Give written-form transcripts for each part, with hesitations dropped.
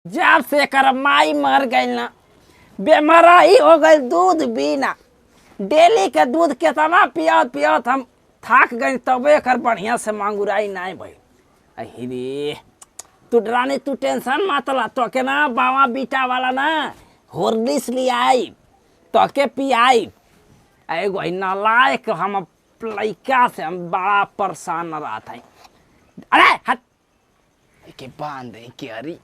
जब से कर माई मर गई ना बेमरा ही हो गई दूध बिना। डेली के दूध केतना पियत पियत हम थाक गई तबे कर बढ़िया से मांगुराई नहीं भाई। अरे तू डरानी तू टेंशन मत ला तो के ना बावा बीटा वाला ना हॉर्लिक्स ले आई तो के पियाई। एगो नालायक हम लड़का से हम बड़ा परेशान रहा था। अरे हट के बांध दे के अरे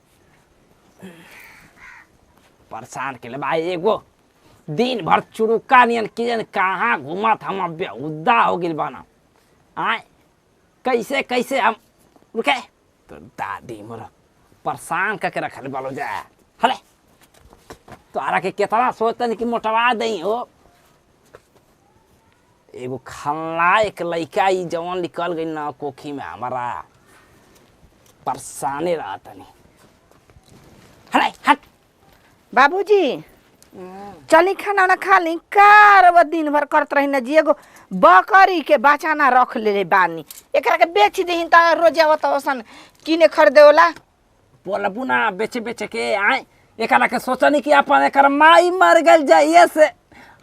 परेशान के ले भाई। एगो दिन भर चुरुक्का नियन किजन कहाँ घूमत हम बेहुदा हो गिल बना। आए कैसे कैसे हम रुके तो दादी मोरा परेशान करके रखल बालो जा। हले तोरा के कितना सोचतन कि मोटवा दई हो। एगो खलनायक लड़का ई जवन निकल गई ना कोखी में हमारा परेशाने रहा तनी। हले हट बाबूजी चली खाना ना खा ली कार दिन भर करत रही ना जी। एगो बकरी के बचाना रख ले बानी एकरा के बेच दही त रोज आवत ओसन किने खरीदे वाला बोला बुना बेचे बेचे के आए। एकरा के सोचनी कि अपन एकर माई मर गल जाइए से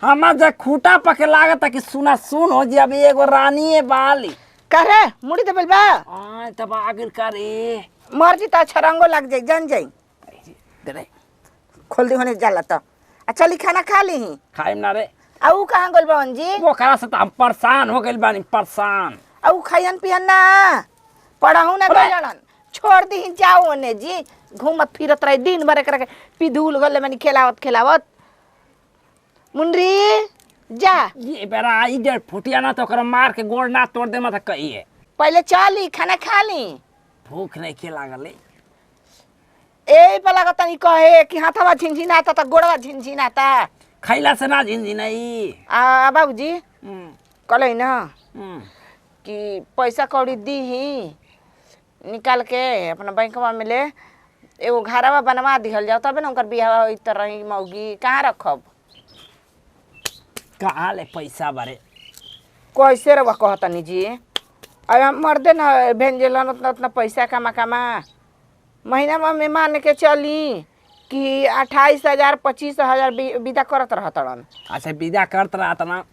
हमार जे खूटा पके लागत कि सुना सुन हो जी। अब एगो रानी बाली करे मुड़ी दे बा आए तब आगिर करे मर्जी त छरंगो लग जाई जान जाई। दे खोल दी होने जाला त आ चली खाना खा ली खाइम ना रे। आ ऊ कहां गइल बहन जी? वो करा से हम परेशान हो गइल बानी परेशान। आ ऊ खायन पियन ना पढ़ाऊ ना गइलन छोड़ दी जाओ ने जी। घूमत फिरत रही दिन भर एकरा के पिधुल गले मानी खेलावत खेलावत। मुंडरी जा ये बेरा आई डेढ़ फुटिया ना तो ओकरा मार के गोड़ ना तोड़ दे मत कहिए। पहले चली खाना खा ली। भूख नहीं के लागल ए पे लागत नहीं कहे कि हाथवा झिनझिनाता त गोड़वा झिनझिनाता। खैला से ना झिनझिनाई। आ बाबूजी कहले ना हम्म कि पैसा कौड़ी दी निकाल के अपना बैंकवा में ले एगो घरवा बनवा दिहल जाओ तबे ना उनकर बियाह होई त रही मौगी कहाँ रखब। कहाँ ले पैसा बारे कैसे रवा कहतनी जी? अब हम मर्दे ना भेंजलन उतना उतना पैसा कमा कमा महीना में मान के चली कि 28,000 25,000 विदा करत रहतड़न। अच्छा विदा करत रहत ना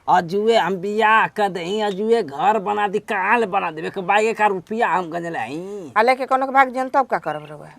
अजुए हम बियाह कर दही अजुए घर बना दी। कहाँ ले बना देवे के बाइके का रुपया हम गंज लाई आ लेके कोनो के भाग जन तब का करब रवा?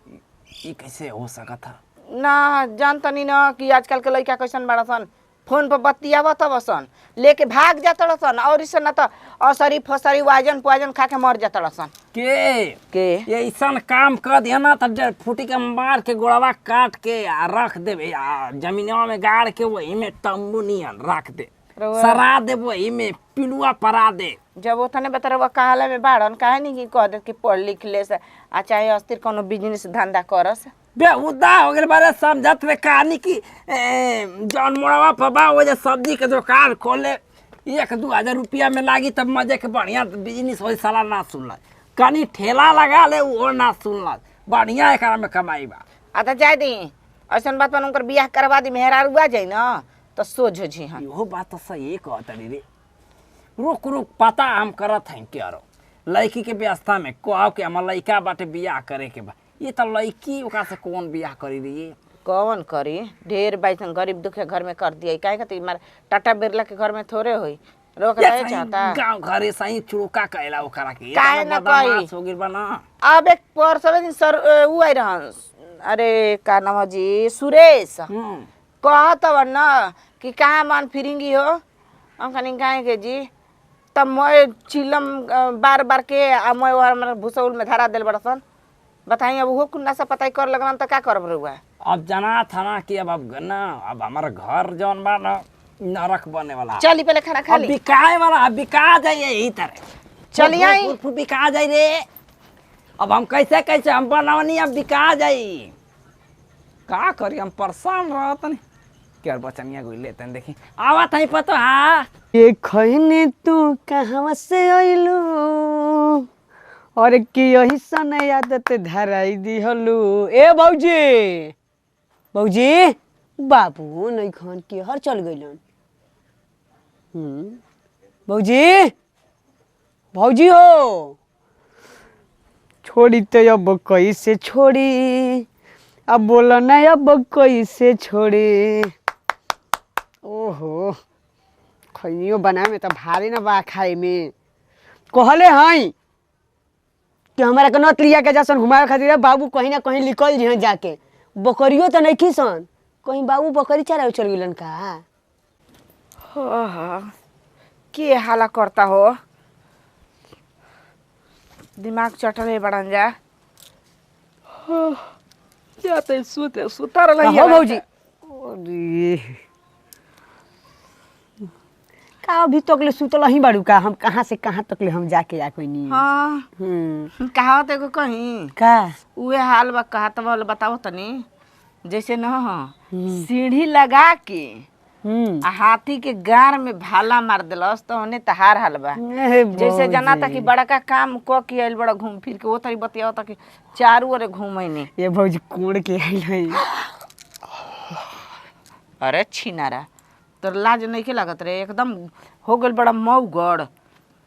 ये कैसे हो सकत है ना जानतनी ना कि आजकल के लड़का कैसन बड़ा सन फोन पर बतियावत बसन लेके भाग जातड़ सन और इस ना तो असरी फसरी वाजन पुआजन खा के मर जातड़ सन के ये ऐसा काम कर दिया ना तो फूटी के मार के गोड़वा काट के आ रख देवे जमीनवा में गाड़ के वही में तंबू नियन रख दे सरा दे वही में पिलुआ परा दे। जब ओथने बतरवा कहाला में बाड़न काहे नहीं कि कह दे कि पढ़ लिख ले से आ चाहे अस्थिर कोनो बिजनेस धंधा करस बेहुदा हो गए बारे समझत रे कहानी की जौन मोड़वा पबा वो जे सब्जी के दुकान खोले 1-2 हज़ार रुपया में लागी तब मजे के बढ़िया बिजनेस हो साला ना सुनल कनी ठेला लगा ले वो ना सुनल बढ़िया एकरा में कमाई बा। आ त जाय दी ऐसन बात पर उनकर बियाह करवा दी मेहरारू आ जाई ना तो सोझ जी हां इहो बात तो सही कहत रे। रुक रुक पता हम करत हैं केरो लड़की के व्यवस्था में कहब के हम लड़का बाटे बियाह करे के बा। ये तो लड़की ओकरा से कौन बियाह करी रही कौन करी ढेर बैठन गरीब दुखे घर में कर दिया काहे खातिर मार टाटा बिरला के घर में थोड़े होई रोक रहे चाहता गांव घरे सही चुड़का कहला ओकरा के काहे ना कही हो गिर बना। अब एक परसवे दिन सर उ आई रहन अरे का नाम जी सुरेश कहत न कि कहाँ मन फिरिंगी हो हम कहीं गाय के जी तब मैं चिलम बार बार के आ मैं हमारे भूसौल में धरा दिल बड़सन बताइए अब वो कुन्ना सा पता कर लगन तो क्या करब रहुआ? अब जाना था ना कि अब ना अब हमारा घर जौन बा ना नरक बने वाला चली पहले खाना खा ली बिकाए वाला अब बिका जाइए यही तरह चलिए आई बिका जाए रे। अब हम कैसे कैसे हम बनवनी अब बिका जाई का करी हम परेशान रहत नहीं क्या बचनिया गोई लेते हैं देखी आवत है पता हाँ ये खैनी तू कहाँ से आइलू और कि यही सन आदत धराई दिहलू। ए भौजी भौजी बाबू नहीं खान के हर चल गइलन। भौजी भौजी हो छोड़ी तो अब कैसे छोड़ी अब बोलो ना अब कैसे छोड़े। ओहो खैनियो बनाए में तो भारी ना बा खाए में। कहले हई कि हमारा के नत लिया के जासन घुमाए खातिर बाबू कहीं ना कहीं निकल जी जाके। बकरियो तो नहीं खीसन कहीं बाबू बकरी चरावे चल गेलन का। हाँ के हाला करता हो दिमाग चटले बड़न जा। जाते सुते सुतर हो भौजी अरे का अभी तक ले सुतल ही बाड़ू का। हम कहाँ से कहाँ तक ले हम जाके आ कोई नहीं। हाँ कहा तेको कहीं का उहे हाल बा कहा तो बोल बताओ तनी। जैसे न सीढ़ी लगा के आ हाथी के गार में भाला मार दिलस तो उन्हें तहार हाल बा। जैसे जना था कि बड़ा का काम क के आइल बड़ा घूम फिर के वो तरी बतियाओ था कि चारू ओरे घूमैने। ये भौजी कोड़ के आइल है। अरे छिनारा तोर लाज नहीं के लागत रे एकदम हो गल बड़ा मऊगड़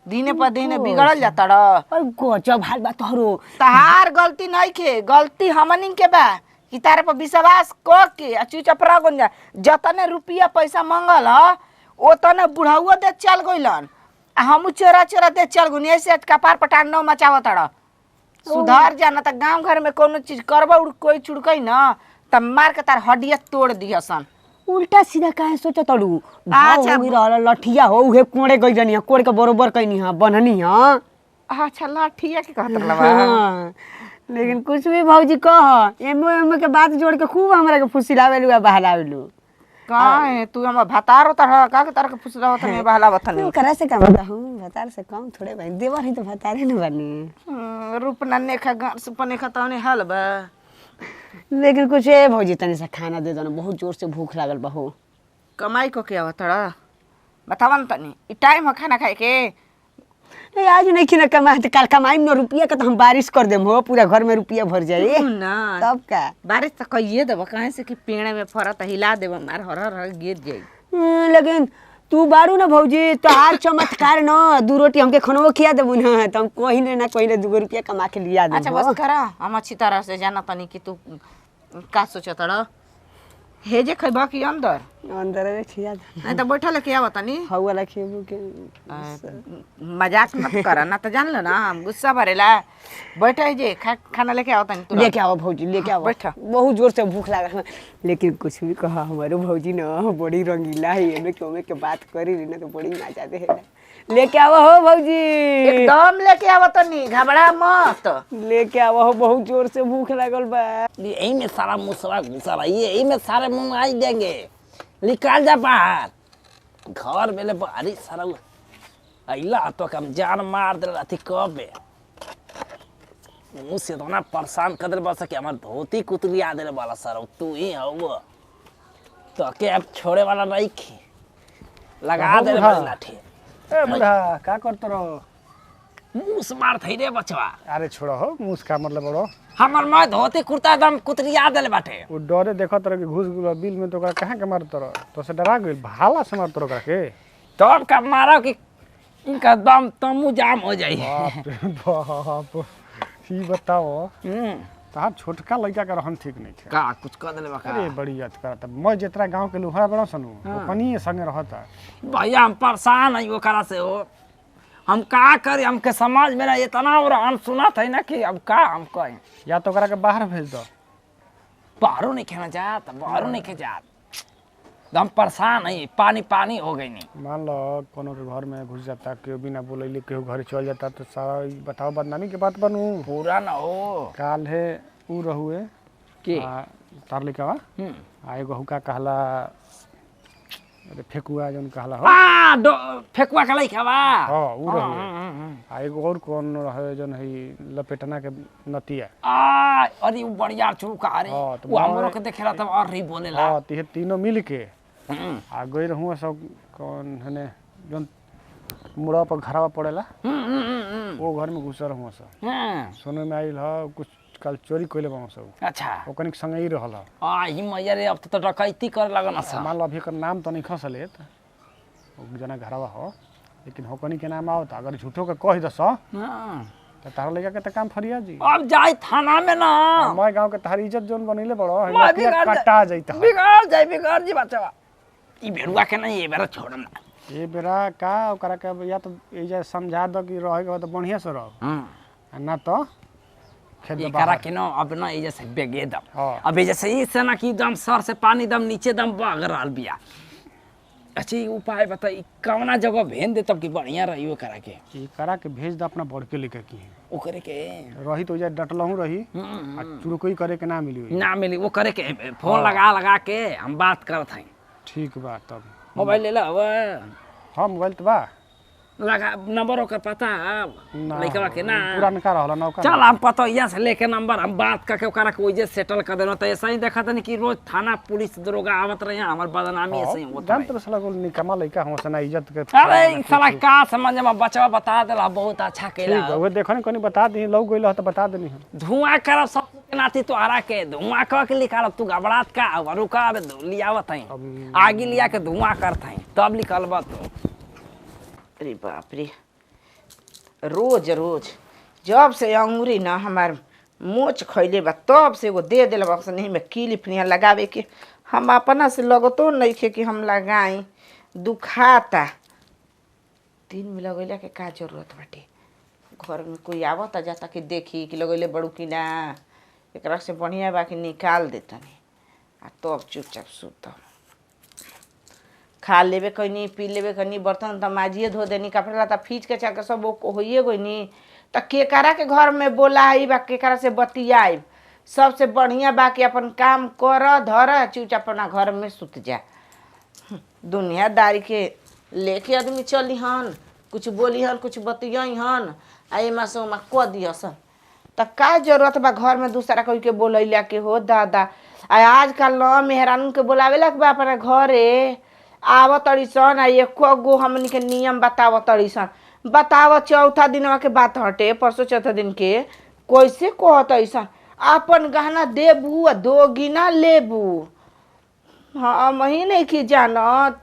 दिने पर दिने बिगड़ल जाता रे। और गजब हाल बा तोहरो। तहार गलती नहीं के गलती हमनी के बा कि तारे पर विश्वास क के आ चुपचाप रह गन जा। जतने रुपया पैसा मंगल ह ओतने बुढ़ाउआ दे चल गइलन आ हमू चोरा चोरा दे चल गुनी। ऐसे कपार पटान न मचावत ड़ सुधार जाना त गांव घर में कोनो चीज करबा उड़ कोई चुड़कई न त मार के तार हड्डिया तोड़ दिहसन। उल्टा सीधा काहे सोचत अड़ू। अच्छा, लठिया हो उहे कोड़े गई जनी कोड़ के बरोबर कइनी हां बननी हां। अच्छा लाठिया के कहत रहला। हाँ, लेकिन कुछ भी भौजी कह एमो के बात जोड़ के खूब हमरा के फुसिलावेलु आ बहलावेलु। काहे तू हम भतार होता है का के तार के फुसला होता नहीं बहला बथने। करा से कम हूं भतार से कम थोड़े भाई देवर ही तो भतारे न बनी। रूप नन्हे खा गांस पने खतौने हाल बा। लेकिन कुछ है भौजी तनी सा खाना दे दो ना बहुत जोर से भूख लागल बहू। कमाई को के आवतड़ा बतावन तनी ई टाइम ह खाना खाए के। ए आज नहीं खिना कमा त कल कमाई न रुपया के तो हम बारिश कर देम हो पूरा घर में रुपया भर जाए ना तब का। बारिश त कइए देब काहे से कि पेड़ में फरत हिला देब मार हर हर गिर जाई। लेकिन तू बारू ना भौजी तो हार चमत्कार न दू रोटी हमके खनवो खिया देबू ना तो हम कहीं ना कहीं 2 रुपया कमा के लिया दे। अच्छा बस करा हम अच्छी तरह से जाना तनी कि तू का सोचतड़ा हे जे खइबा कि अंदर अंदर रे खिया दे नहीं तो बैठा लेके आवा तनी। हौ वाला खेबू के मजाक मत करा ना तो जान लो ना हम गुस्सा भरेला। बैठा जे खाना लेके आओ तनी। लेके आओ भौजी लेके आओ बैठा बहुत जोर से भूख लागल है। लेकिन कुछ भी कहा हमारो भौजी ना बड़ी रंगीला है एमे के बात करी ना तो बड़ी मजा दे है। लेके आओ हो भौजी एकदम लेके आओ तनी घबरा मत। लेके आओ हो बहुत जोर से भूख लागल बा। यही में सारा मुसवा घुसा रहा है यही में सारे मुंह आई देंगे। निकाल जा बाहर घर में भारी सारा अला तो कम जान मार दे रही कब मुँह से तो ना परेशान कर दे बस कि हमारे धोती कुतरिया दे वाला सर तू ही हो तो के अब छोड़े वाला नहीं खी लगा दे लाठी। ए बुढ़ा का करत रहो। मुँह मार थई रे बचवा। अरे छोड़ो हो मुँह का मतलब बड़ो हमर माँ धोती कुर्ता एकदम कुतरिया दे बाटे। वो डरे देखत रह कि घुस गल बिल में तो ओकरा कहाँ के मारत रह तो से डरा गइल भाला से मारत रह ओकरा के। तब का मारो कि इनका दम तमु जाम हो जाई। बाप रे बाप ई बताओ तार छोटका लड़का का रहन ठीक नहीं है का कुछ कर देले बका। अरे बड़ी याद करता मैं जितना गांव के लोहरा बड़ा सनु कनी संगे रहता। भैया हम परेशान है ओकरा से हो हम का करी हमके समाज में ना इतना और हम सुना था ना कि अब का हम कहें। या तो ओकरा के बाहर भेज दो। बाहरों नहीं खेना जात बाहरों नहीं खे जात हम परेशान है पानी पानी हो गई नहीं। मान लो कोनो के घर में घुस जाता केहू बिना बोलैले केहू घर चल जाता तो सारा बताओ बदनामी के बात बनू। पूरा ना हो काल है ऊ रहुए के तार लिखा आ एगो हुका कहला अरे फेकुआ जौन कहला हो फेकुआ का लइका बा। हां ऊ रहुए आ एगो और कौन रहे जौन है लपेटना के नतिया अरे वो बढ़िया चुका रे हाँ, तो वो हमरो के देखेला तब और री बोलेला। हां ते तीनों मिल के आ गई रहूं सब कौन हने जौन मुड़ा पर घरावा पड़ेला वो घर में घुस रहूं सब सुने में आइल ह कुछ कल चोरी कइले बा सब। अच्छा ओकनी के संगे ही रहल ही मैया रे अब तो डकैती कर लगन सा। मान लो अभी एकर नाम तो नहीं खसलेत ओ जना घरवा हो लेकिन होकनी के नाम आवत अगर झूठो के कह दस तो तारा लइका के त काम फरिया जी अब जाए थाना में ना मैं गांव के तारी इज्जत जोन बनइले बड़ो मैं हमरा बिगाड़ कटा जाइत बिगाड़ जी बचवा ई बेरुआ के नहीं ये बेरा छोड़म ना ये बेरा का ओकरा के या तो एजा समझा दो कि रहे के तो बढ़िया से रहो ना तो खेत ये में करा बाहर। के ना अब ना ये जैसे बेगे दम हाँ। अब ये जैसे इस ना कि दम सर से पानी दम नीचे दम बग रहल बिया अच्छा ई उपाय बताई कवना जगह भेन दे तब कि बढ़िया रही वो करा के ई करा के भेज द अपना बड़के लेके की ओकरे के रही तो एजा डटलहू रही आ चुड़कोई करे के ना मिली ना मिली वो करे के फोन लगा के हम बात करत हई ठीक बा तब मोबाइल ले ला अब हाँ मोबाइल तो बा लगा नंबर ओकर पता ना लइकवा के ना पुरानका रहला नौका चल हम पता यहाँ से लेके नंबर हम बात करके ओकरा के ओइजे सेटल कर देना तो ऐसा ही देखा तनी कि रोज थाना पुलिस दरोगा आवत रहे हमर बदनामी ऐसे ही होता जान है तो साला को निकमा लइका हमसे ना इज्जत के अरे ई साला का समझ में बचवा बता देला बहुत अच्छा ठीक केला बा वो देखो कनी बता दी लोग गइल तो बता देनी हम धुआं करब सब के नाती तोहरा के धुआं कर के निकालब तू घबरात का रुका अब लियावत हई आगे लिया के धुआं करत हई तब निकलबा तू अरे बाप रे रोज रोज जब से अंगूरी ना हमार मोच खैले बा तब से एगो दे दिल बा नहीं में क्लिप नियर लगावे के हम अपना से लगतो नहीं खे कि हम लगाई दुखाता दिन में लगैला के का जरूरत बाटे घर में कोई आवता जाता कि देखी कि लगैले बड़ू कि ना एकरा से बढ़िया बा कि निकाल देतनी आ तब चुपचाप सुतम खा लेबे कनी पी लेबे कनी बर्तन त माजिए धो देनी कपड़ा लता फीच के चाके सब होइए गइनी त केकरा के घर में बोलाई बा केकरा से बतियाई सबसे बढ़िया बा कि अपन काम कर धर चुपचाप अपना घर में सुत जा दुनियादारी के लेके आदमी चली हन कुछ बोली हन कुछ बतियाई हन आ एमा से ओमा क दियसन त का जरूरत बा घर में दूसरा कोई के बोलैला के हो दादा आ आजकल न मेहरानू के बोलावेला के बा अपना घरे आव तड़ीसन आ एको गो हमनी के नियम बताव तड़ीसन बताव चौथा दिनवा के बात हटे परसों चौथा दिन के कैसे कहत ऐसन अपन गहना देबू आ दोगीना लेबू हाँ मही नहीं की जानत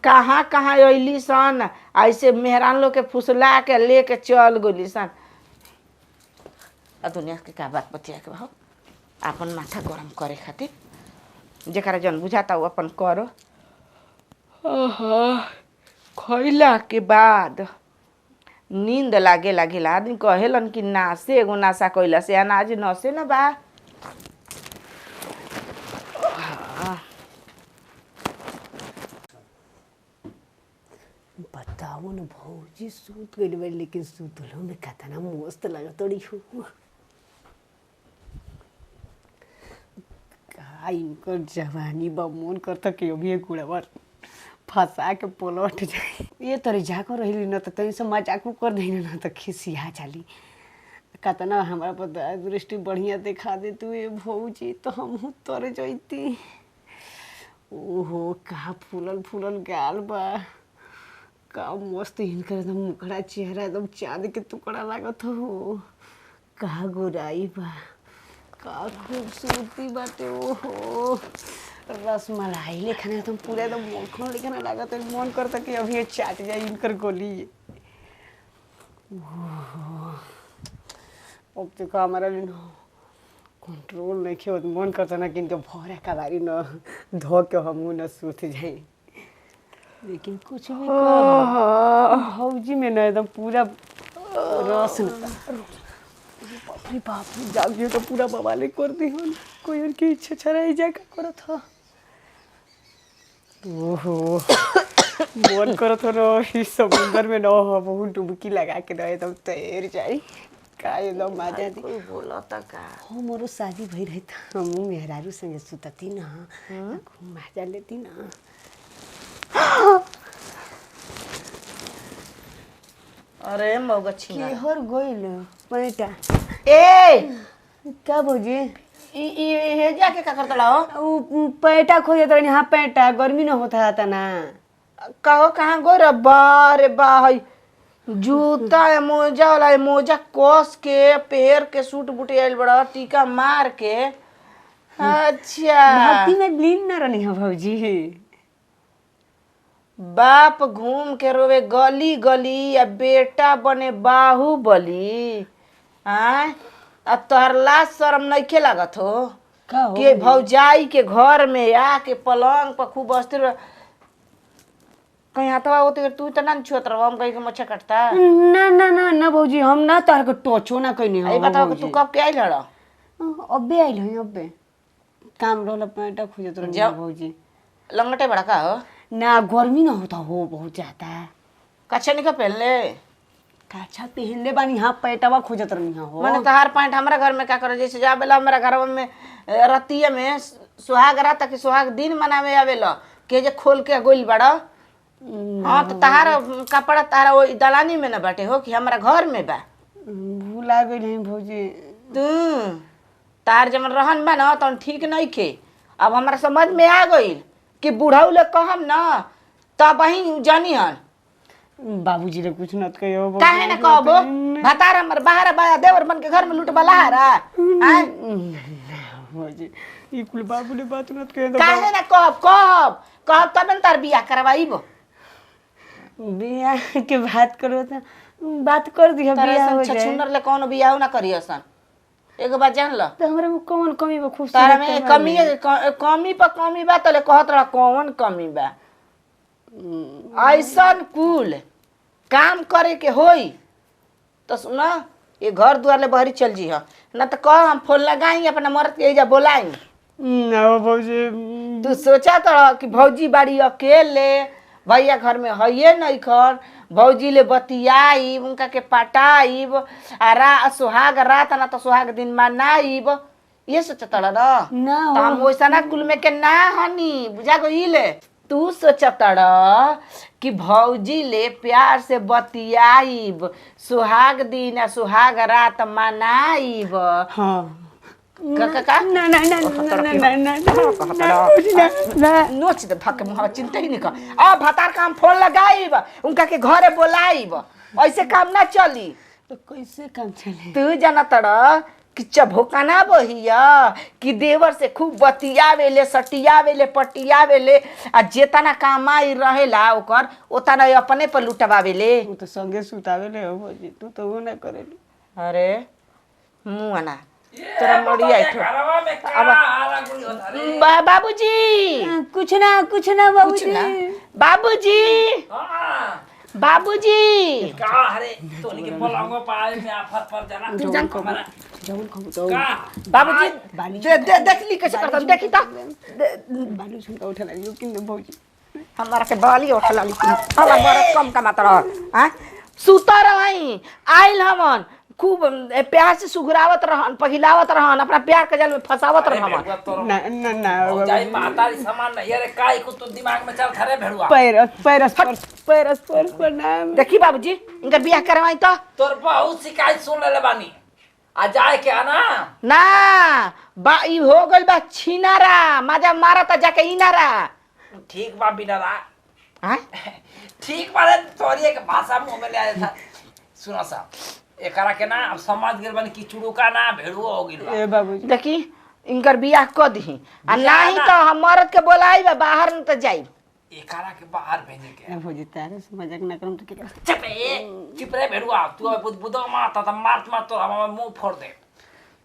कहाँ कहाँ अइली सन ऐसे मेहरान लोग के फुसला के लेके चल गइली सन आ दुनिया के का बात बतिया के भाव अपन माथा गरम करे खातिर जेकरा जन बुझाता वो अपन करो खैला के बाद नींद लागे लागेला आदमी कहेलन कि नासे एगो नासा कैला से अनाज नसे न बा बताओ न भौजी सूत गइल बाड़ी लेकिन सुतलो में कितना मस्त लागतड़ी हो का इनकर जवानी बा मन करता कि अभी कूड़ा फंसा के पलट जाए ये तरी जाकर रही न तो तनी से मजाक कर देना न तो खिसिया चली कतना हमारा पर दया दृष्टि बढ़िया दिखा दे तू ये भौजी तो हम तोरे जैती ओहो का फूलल फूलल गाल बा का मस्त इनकर एकदम मुखड़ा चेहरा एकदम चांद के टुकड़ा लागत हो का गोराई बा का खूबसूरती बाटे ओहो रसमलाई लेखन एकदम पूरा एकदम मक्खन लेखन लागत है मन करता कि अभी ये चाट जाए इनकर गोली ओहो अब तो का हमारा लिए कंट्रोल नहीं किया मन करता ना कि इनके भौरा कबारी न धो के हम न सूत जाए लेकिन कुछ भी कर भौजी में ना एकदम पूरा रस बाप रे जागियो तो पूरा बवाले कर दी हन कोई और की इच्छा छराई जाए का करत था ओहो मन करत हो इस समुंदर में न हो बहुत डुबकी लगा के रहे एकदम तैर जाए का एकदम मजा दी कोई बोलता का हो मोरो शादी भई रही था हम मेहरारू संगे सुतती ना खूब मजा लेती ना अरे मौगछी केहर गइल पैटा ए का भौजी ई हे जाके का करतला हो उ पैटा खोजे तो यहाँ पैटा गर्मी न होता था ना कहो कहाँ गो रे बा रे बा हई जूता है मोजा वाला है मोजा कस के पैर के सूट बूटे आइल बड़ा टीका मार के अच्छा भक्ति में लीन न रहनी है भौजी बाप घूम के रोवे गली गली या बेटा बने बाहुबली। आय आ तोहर लाज शरम नइखे लागत हो का हो के भौजाई के घर में आके पलंग पर खूब बस्ती रह। कहीं हाथवा होते तू तो ना छुअत रहो हम कहीं के मच्छा कटता। ना ना ना ना भौजी हम ना तार के टोचो ना कइने हो आई बताओ कि तू कब के आई लड़ा अबे आइल हई अबे काम रहल पैंटा खोजत रही जाओ। भौजी लंगटे बड़ा का हो ना गर्मी ना होता हो बहुत ज्यादा कच्छा निका पहन ले। काछा पहन ले बानी हां पैंटवा खोजत रही हो मैंने तहार पैंट हमारा घर में का करे जैसे जा बेला हमारा घर में रतिया में सुहाग रात के सुहाग दिन मनावे आवेला के जे खोल के गोइल बड़ा। हाँ तो तहार कपड़ा तारा वो दलानी में न बाटे हो कि हमारा घर में बा। भूला गइल हई भौजी तू तार जमन रहन बा ना तो ठीक नहीं खे। अब हमारा समझ में आ गइल कि बुढ़ऊ ले कहम ना तब वही जानी हन। बाबूजी रे कुछ नत कहियो काहे ना कहबो भतार हमर बाहर बा देवर बन के घर में लूट बलाहारा। हैं भौजी ई कुल बाबू ने बात नत कहियो काहे ना कहब तब न तार बियाह करवाइबो। बियाह के बात करो तो बात कर दिया बियाह हो जाए छछुनर ले कौन बियाह ना करियसन। एगो बात जान ल तो हमरा में कौन कमी बा खूब तारा में कमी पर कमी बा तले कहत रहा कौन कमी बा। ऐसन कुल काम करे के होई तो सुना ये घर द्वार ले बहरी चल जी ना तो कह हम फोन लगाई अपना मर्द के एजा बोलाई। ना भौजी तू सोचा तो कि भौजी बाड़ी अकेले भैया घर में हइये नहीं खन भौजी ले बतियाईब उनका के पटाईब आ सुहाग रात ना तो सुहाग दिन मनाईब ये सोचता ना ना तो हम वैसा ना कुल में के ना हनी बुझा गइले। तू सोचता कि भौजी ले प्यार से बतियाईब सुहाग दिन आ सुहाग रात मनाईब। हां का ना ना ना ना ना ना नोच दे धक्के मुहावा चिंता ही नहीं कर। अब भतार का हम फोन लगाईब उनका के घरे बोलाईब ऐसे काम ना चली। तो कैसे काम चले तू जाना तड़ा कि चभोकाना बहिया कि देवर से खूब बतियावेले सटियावेले पटियावेले आ जेतना कमाई रहेला ओकर ओतना अपने पर लुटवावेले। तू तो संगे सुतावे ले हो भौजी तू तो वो ना करेली। अरे मुआना तोरा मड़ी आई ठो घरवा में का हारा गुड़ी होता रे। बाबूजी कुछ ना बाबूजी बाबूजी हां बाबूजी का हरे तोनी के पलंगो पाए में आफत पर जाना तू जान हमारा जौन खाऊ का बाबूजी देख ली कैसे करता देखी तो बालू सुनता उठा लागियो किन भौजी हमारा के बाली उठा लाली हला बरत कम कमात रह। हैं सुता रही आइल हमन खूब प्यार से सुघरावत रहन पहिलावत रहन अपना प्यार के जाल में फसावत रहन। ना ना ना जाई मातारी सामान नहीं अरे काई को तू दिमाग में चल खरे भेड़ुआ पैरस पर नाम देखी बाबूजी इनका बियाह करवाई तो तोर बहुत शिकायत सुन ले बानी आ जाए के आना ना बा ई हो गइल बा छिनारा मजा मारा त जाके इनारा। ठीक बा बिनारा हैं ठीक बारे तोरी एक भाषा मुंह में ले आया था सुनो सा एकरा के ना अब समझ गेल बानी कि चुड़ुका ना भेड़ुआ हो गेल ए बाबूजी देखी इनकर बियाह क दही आ बियाह नहीं ना। तो हम मरद के बोलाई बाहर न त जाई। एकरा के बाहर भेजे के भौजी तारे से मजाक ना करम तो के चुप रे भेड़ुआ तू अब बुद मारता त मार तो हम मुंह फोड़ दे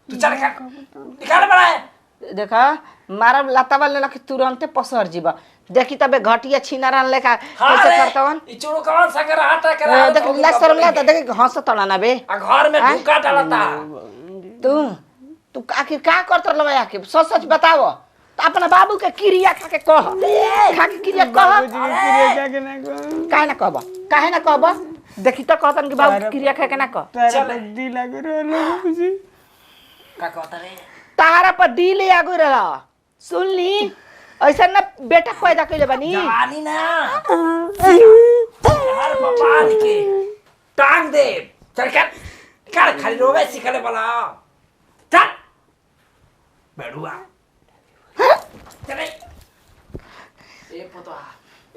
तू चल के निकाल बड़ा है देखा मारा लतावा ले लख तुरंते पसर जीवा देखी तबे घटिया छिनारा लेका कैसे करतवन ई चुड़ू कौन सा कर हाथ के रहा देख लाज शर्म ला त देख हंस तड़ा ना बे आ घर में ढुका डालता तू आखिर का करत लवा के सच सच बताओ तो अपना बाबू के क्रिया खा के कह खा के क्रिया कह काहे ना कहब देखी तो कहतन कि बाबू के क्रिया खा के ना कह तारे दी लाग रहलो बाबूजी का कहता रे तारा पर दिल आगो रहा सुन ली ऐसा ना बेटा पैदा कइले बानी जवानी ना हर बपार के टांग दे चल कर खाली रोवे सिखले वाला चल भेड़ुआ चले ए पता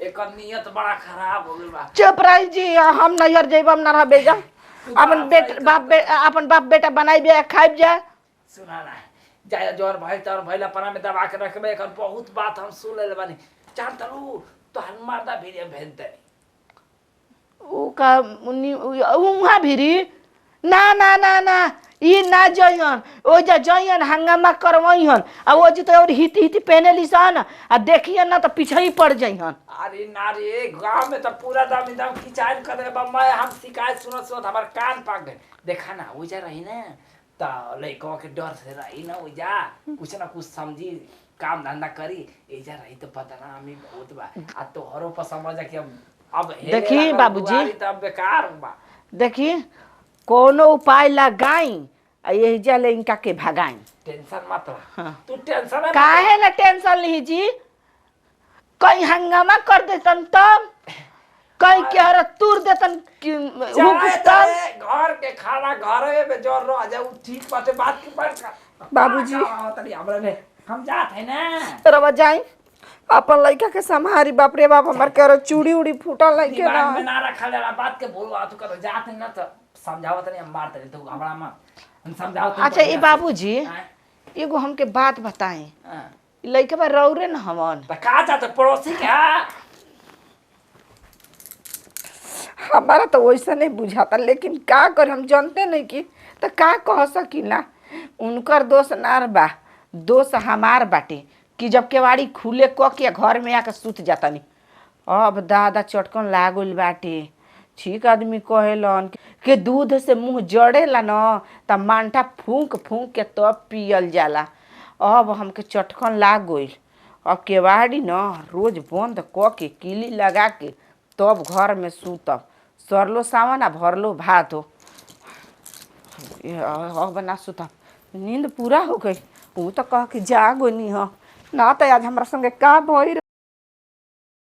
एक नियत बड़ा खराब हो गेल बा चुप रही जी हम नैहर जइब हम ना रह बेजा अपन बाप बेटा बनाइबे खाइब जा सुना ना जाय जोर भाई तोर भइला पना में दबा के रखबे एकर बहुत बात हम सुन ले बानी जान तरू तो हनुमानदा भी भेज दे। ऊ का उहाँ भिरी ना ना ना ना ई ना जइहन ओ जा जइहन हंगामा करवइहन आ ओ जी तो और हित हित पहने लिसन आ देखियन ना तो पीछे ही पड़ जइहन। अरे ना रे गांव में तो पूरा दम एकदम खिंचाइन कर दे मैं हम शिकायत सुनत सुनत हमार कान पाक गए। देखा ना ओजा रही ना तो लइकवा के डर से रही ना ओजा कुछ ना कुछ समझी काम धंधा करी एजा रही तो बदनामी बहुत बा आ तोहरो पर समझ कि अब देखी बाबूजी तब बेकार बा। देखी कोनो उपाय लगाई आ यही जले इनका के भगाई। टेंशन मत ले। हाँ। तू टेंशन मत काहे ना टेंशन ली जी कहीं हंगामा कर देतन तब कहीं केहरा तूर देतन चाहे घर के खाना घरे में जोर रह जाए ठीक बाटे बात की बात कर बाबूजी तनी हमरा ने हम जात है ना रवा जाई अपन लइका के संभारी बाप रे बाप हमर के चूड़ी उड़ी फूटल लइके ना दिमाग में ना रखा जाला बात के बोलवा तू कर जात है ना तो समझावत नहीं हम मारत तो हमरा में हम समझावत। अच्छा ई बाबूजी एगो हमके बात बताएं लइका बा रौरे न हमन त का जात पड़ोसी के हमारा तो वैसा नहीं बुझाता लेकिन का कर हम जानते नहीं कि तो का कह सकीला उनकर दोष नार बा दोष हमार बाटे कि जब केवाड़ी खुले क के घर में आके सुत जातनी अब दादा चटकन लागल बाटे। ठीक आदमी कहेलन कि दूध से मुंह जड़ेला न त मांठा फूंक फूंक के तब पियल जाला। अब हमके चटकन लाग गइल अब केवाड़ी न रोज बंद क के किली लगा के तब घर में सूतब सरलो सावन आ भरलो भात हो अब ना सुतब नींद पूरा हो गई। वो तो कह के जागो नहीं हो ना तो आज हमारा संगे का भई